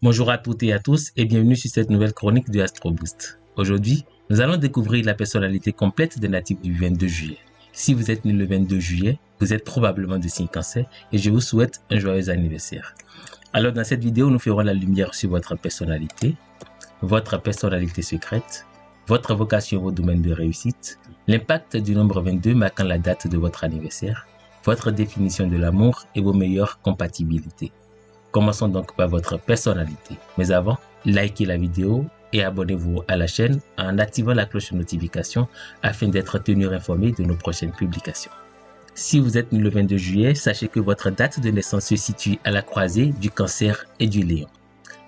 Bonjour à toutes et à tous et bienvenue sur cette nouvelle chronique du Astro Boost. Aujourd'hui, nous allons découvrir la personnalité complète des natifs du 22 juillet. Si vous êtes né le 22 juillet, vous êtes probablement de signe Cancer et je vous souhaite un joyeux anniversaire. Alors dans cette vidéo, nous ferons la lumière sur votre personnalité secrète, votre vocation et vos domaines de réussite, l'impact du nombre 22 marquant la date de votre anniversaire, votre définition de l'amour et vos meilleures compatibilités. Commençons donc par votre personnalité. Mais avant, likez la vidéo et abonnez-vous à la chaîne en activant la cloche de notification afin d'être tenu informé de nos prochaines publications. Si vous êtes né le 22 juillet, sachez que votre date de naissance se situe à la croisée du Cancer et du Lion.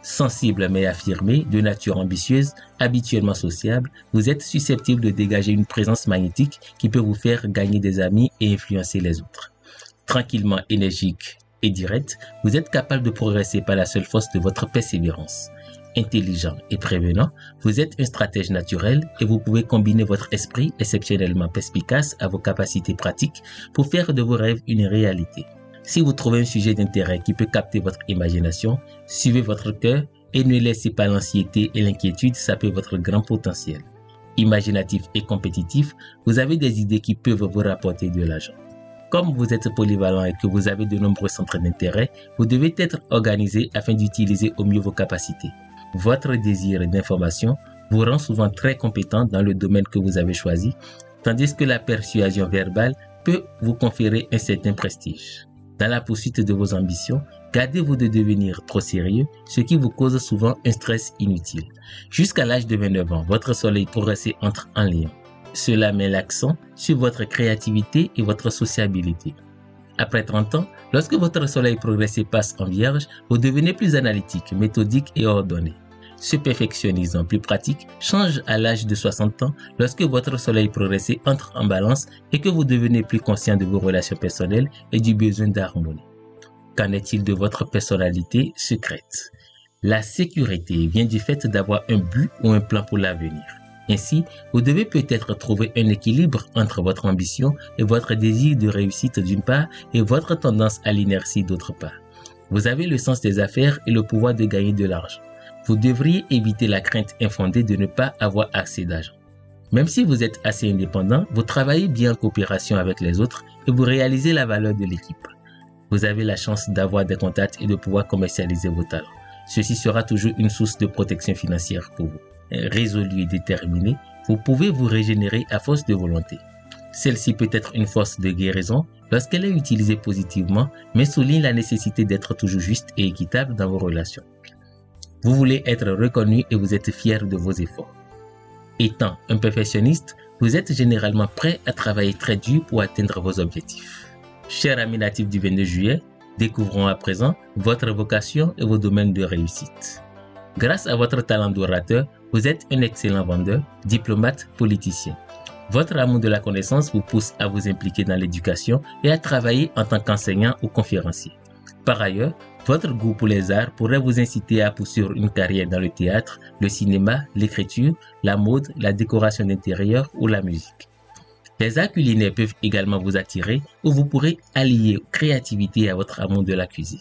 Sensible mais affirmé, de nature ambitieuse, habituellement sociable, vous êtes susceptible de dégager une présence magnétique qui peut vous faire gagner des amis et influencer les autres. Tranquillement énergique et direct, vous êtes capable de progresser par la seule force de votre persévérance. Intelligent et prévenant, vous êtes un stratège naturel et vous pouvez combiner votre esprit exceptionnellement perspicace à vos capacités pratiques pour faire de vos rêves une réalité. Si vous trouvez un sujet d'intérêt qui peut capter votre imagination, suivez votre cœur et ne laissez pas l'anxiété et l'inquiétude saper votre grand potentiel. Imaginatif et compétitif, vous avez des idées qui peuvent vous rapporter de l'argent. Comme vous êtes polyvalent et que vous avez de nombreux centres d'intérêt, vous devez être organisé afin d'utiliser au mieux vos capacités. Votre désir d'information vous rend souvent très compétent dans le domaine que vous avez choisi, tandis que la persuasion verbale peut vous conférer un certain prestige. Dans la poursuite de vos ambitions, gardez-vous de devenir trop sérieux, ce qui vous cause souvent un stress inutile. Jusqu'à l'âge de 29 ans, votre soleil progressé entre en Lion. Cela met l'accent sur votre créativité et votre sociabilité. Après 30 ans, lorsque votre soleil progressé passe en Vierge, vous devenez plus analytique, méthodique et ordonné. Ce perfectionnisme plus pratique change à l'âge de 60 ans lorsque votre soleil progressé entre en Balance et que vous devenez plus conscient de vos relations personnelles et du besoin d'harmonie. Qu'en est-il de votre personnalité secrète? La sécurité vient du fait d'avoir un but ou un plan pour l'avenir. Ainsi, vous devez peut-être trouver un équilibre entre votre ambition et votre désir de réussite d'une part et votre tendance à l'inertie d'autre part. Vous avez le sens des affaires et le pouvoir de gagner de l'argent. Vous devriez éviter la crainte infondée de ne pas avoir assez d'argent. Même si vous êtes assez indépendant, vous travaillez bien en coopération avec les autres et vous réalisez la valeur de l'équipe. Vous avez la chance d'avoir des contacts et de pouvoir commercialiser vos talents. Ceci sera toujours une source de protection financière pour vous. Résolu et déterminé, vous pouvez vous régénérer à force de volonté. Celle-ci peut être une force de guérison lorsqu'elle est utilisée positivement, mais souligne la nécessité d'être toujours juste et équitable dans vos relations. Vous voulez être reconnu et vous êtes fier de vos efforts. Étant un perfectionniste, vous êtes généralement prêt à travailler très dur pour atteindre vos objectifs. Chers amis natifs du 22 juillet, découvrons à présent votre vocation et vos domaines de réussite. Grâce à votre talent d'orateur, vous êtes un excellent vendeur, diplomate, politicien. Votre amour de la connaissance vous pousse à vous impliquer dans l'éducation et à travailler en tant qu'enseignant ou conférencier. Par ailleurs, votre goût pour les arts pourrait vous inciter à poursuivre une carrière dans le théâtre, le cinéma, l'écriture, la mode, la décoration d'intérieur ou la musique. Les arts culinaires peuvent également vous attirer ou vous pourrez allier créativité à votre amour de la cuisine.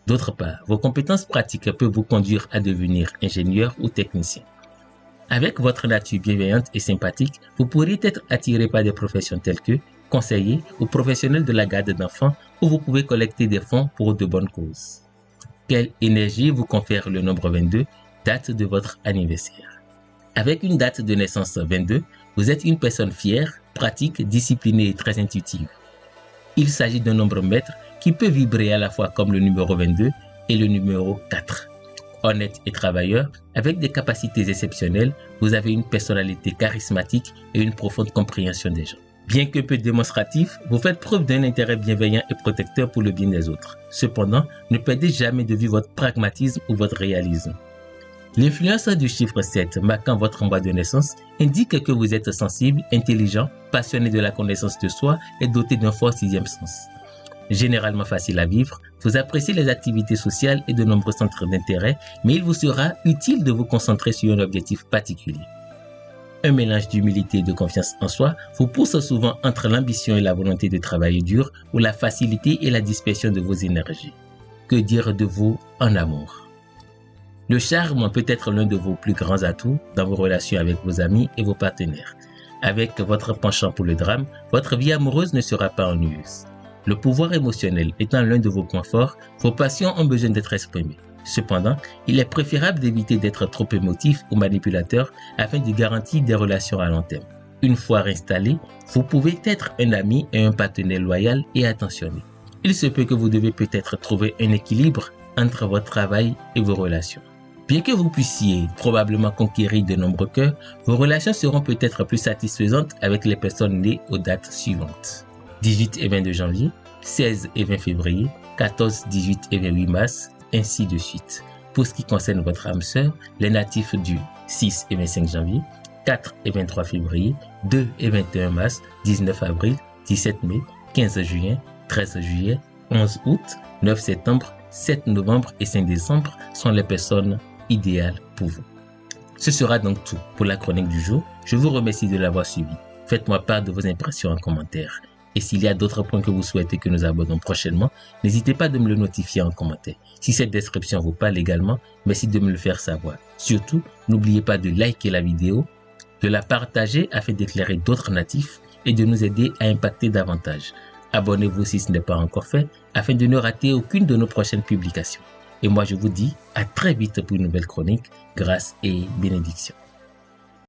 D'autre part, vos compétences pratiques peuvent vous conduire à devenir ingénieur ou technicien. Avec votre nature bienveillante et sympathique, vous pourriez être attiré par des professions telles que conseiller ou professionnel de la garde d'enfants où vous pouvez collecter des fonds pour de bonnes causes. Quelle énergie vous confère le nombre 22, date de votre anniversaire? Avec une date de naissance 22, vous êtes une personne fière, pratique, disciplinée et très intuitive. Il s'agit d'un nombre maître qui peut vibrer à la fois comme le numéro 22 et le numéro 4. Honnête et travailleur, avec des capacités exceptionnelles, vous avez une personnalité charismatique et une profonde compréhension des gens. Bien que peu démonstratif, vous faites preuve d'un intérêt bienveillant et protecteur pour le bien des autres. Cependant, ne perdez jamais de vue votre pragmatisme ou votre réalisme. L'influence du chiffre 7 marquant votre mois de naissance indique que vous êtes sensible, intelligent, passionné de la connaissance de soi et doté d'un fort sixième sens. Généralement facile à vivre, vous appréciez les activités sociales et de nombreux centres d'intérêt, mais il vous sera utile de vous concentrer sur un objectif particulier. Un mélange d'humilité et de confiance en soi vous pousse souvent entre l'ambition et la volonté de travailler dur ou la facilité et la dispersion de vos énergies. Que dire de vous en amour? Le charme peut être l'un de vos plus grands atouts dans vos relations avec vos amis et vos partenaires. Avec votre penchant pour le drame, votre vie amoureuse ne sera pas ennuyeuse. Le pouvoir émotionnel étant l'un de vos points forts, vos passions ont besoin d'être exprimées. Cependant, il est préférable d'éviter d'être trop émotif ou manipulateur afin de garantir des relations à long terme. Une fois installé, vous pouvez être un ami et un partenaire loyal et attentionné. Il se peut que vous devez peut-être trouver un équilibre entre votre travail et vos relations. Bien que vous puissiez probablement conquérir de nombreux cœurs, vos relations seront peut-être plus satisfaisantes avec les personnes nées aux dates suivantes. 18 et 22 janvier, 16 et 20 février, 14, 18 et 28 mars, ainsi de suite. Pour ce qui concerne votre âme sœur, les natifs du 6 et 25 janvier, 4 et 23 février, 2 et 21 mars, 19 avril, 17 mai, 15 juin, 13 juillet, 11 août, 9 septembre, 7 novembre et 5 décembre sont les personnes idéales pour vous. Ce sera donc tout pour la chronique du jour. Je vous remercie de l'avoir suivi. Faites-moi part de vos impressions en commentaire. Et s'il y a d'autres points que vous souhaitez que nous abordons prochainement, n'hésitez pas de me le notifier en commentaire. Si cette description vous parle également, merci de me le faire savoir. Surtout, n'oubliez pas de liker la vidéo, de la partager afin d'éclairer d'autres natifs et de nous aider à impacter davantage. Abonnez-vous si ce n'est pas encore fait afin de ne rater aucune de nos prochaines publications. Et moi, je vous dis à très vite pour une nouvelle chronique. Grâce et bénédiction.